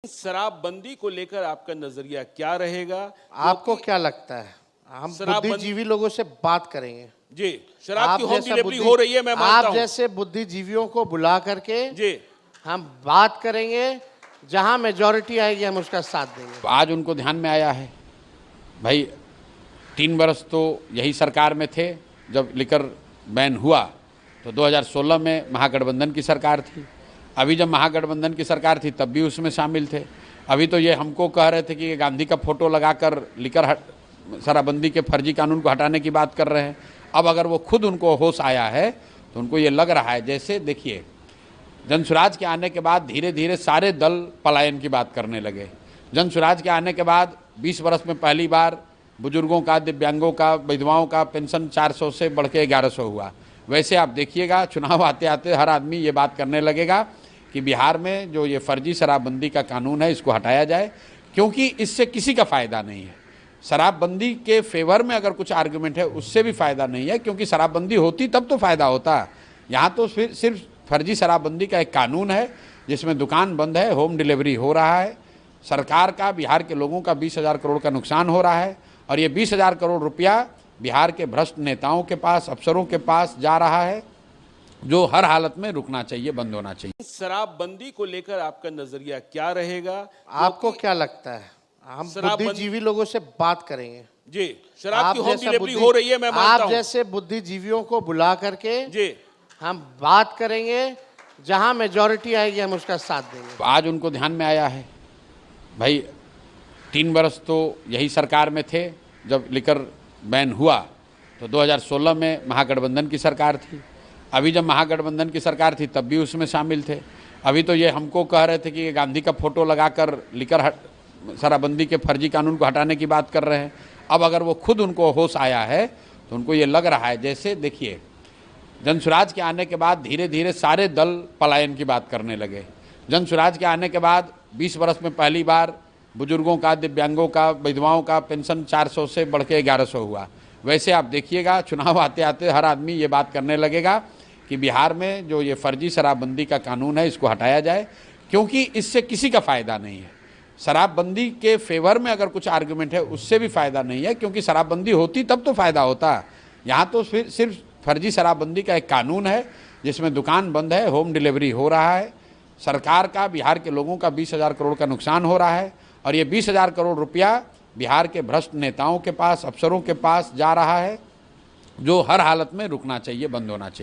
शराबबंदी को लेकर आपका नजरिया क्या रहेगा? आपको क्या लगता है? हम बुद्धिजीवी लोगों से बात करेंगे जी। शराब की होम डिलीवरी हो रही है, मैं मानता आप हूं। जैसे बुद्धिजीवियों को बुला करके जी हम बात करेंगे, जहां मेजॉरिटी आएगी हम उसका साथ देंगे। आज उनको ध्यान में आया है भाई, 3 बरस तो यही सरकार में थे जब लिकर बैन हुआ, तो 2016 में महागठबंधन की सरकार थी। अभी जब महागठबंधन की सरकार थी तब भी उसमें शामिल थे। अभी तो ये हमको कह रहे थे कि गांधी का फोटो लगाकर लिकर शराबबंदी के फर्जी कानून को हटाने की बात कर रहे हैं। अब अगर वो खुद उनको होश आया है तो उनको ये लग रहा है, जैसे देखिए जनसुराज के आने के बाद धीरे धीरे सारे दल पलायन की बात करने लगे। जनसुराज के आने के बाद 20 बरस में पहली बार बुजुर्गों का, दिव्यांगों का, विधवाओं का पेंशन 400 से बढ़ के 1100 हुआ। वैसे आप देखिएगा चुनाव आते आते हर आदमी ये बात करने लगेगा कि बिहार में जो ये फर्जी शराबबंदी का कानून है इसको हटाया जाए, क्योंकि इससे किसी का फ़ायदा नहीं है। शराबबंदी के फेवर में अगर कुछ आर्गुमेंट है उससे भी फ़ायदा नहीं है, क्योंकि शराबबंदी होती तब तो फ़ायदा होता। यहाँ तो सिर्फ फर्जी शराबबंदी का एक कानून है जिसमें दुकान बंद है, होम डिलीवरी हो रहा है, सरकार का बिहार के लोगों का 20,000 करोड़ का नुकसान हो रहा है, और ये 20,000 करोड़ रुपया बिहार के भ्रष्ट नेताओं के पास, अफसरों के पास जा रहा है, जो हर हालत में रुकना चाहिए, बंद होना चाहिए। शराबबंदी को लेकर आपका नजरिया क्या रहेगा? आपको क्या लगता है? हम बुद्धिजीवी लोगों से बात करेंगे जी। शराब की होम डिलीवरी हो रही है, मैं मानता हूं। आप जैसे बुद्धिजीवियों को बुला करके जी हम बात करेंगे, जहां मेजॉरिटी आएगी हम उसका साथ देंगे। आज उनको ध्यान में आया है भाई, 3 बरस तो यही सरकार में थे जब लिकर बैन हुआ, तो 2016 में महागठबंधन की सरकार थी। अभी जब महागठबंधन की सरकार थी तब भी उसमें शामिल थे। अभी तो ये हमको कह रहे थे कि गांधी का फोटो लगाकर लिकर शराबबंदी के फर्जी कानून को हटाने की बात कर रहे हैं। अब अगर वो खुद उनको होश आया है तो उनको ये लग रहा है, जैसे देखिए जनसुराज के आने के बाद धीरे धीरे सारे दल पलायन की बात करने लगे। जनसुराज के आने के बाद 20 बरस में पहली बार बुजुर्गों का, दिव्यांगों का, विधवाओं का पेंशन 400 से बढ़ के 1100 हुआ। वैसे आप देखिएगा चुनाव आते आते हर आदमी ये बात करने लगेगा कि बिहार में जो ये फर्जी शराबबंदी का कानून है इसको हटाया जाए, क्योंकि इससे किसी का फ़ायदा नहीं है। शराबबंदी के फेवर में अगर कुछ आर्गुमेंट है उससे भी फ़ायदा नहीं है, क्योंकि शराबबंदी होती तब तो फ़ायदा होता। यहाँ तो सिर्फ फर्जी शराबबंदी का एक कानून है जिसमें दुकान बंद है, होम डिलीवरी हो रहा है, सरकार का बिहार के लोगों का 20,000 करोड़ का नुकसान हो रहा है, और ये 20,000 करोड़ रुपया बिहार के भ्रष्ट नेताओं के पास, अफसरों के पास जा रहा है, जो हर हालत में रुकना चाहिए, बंद होना चाहिए।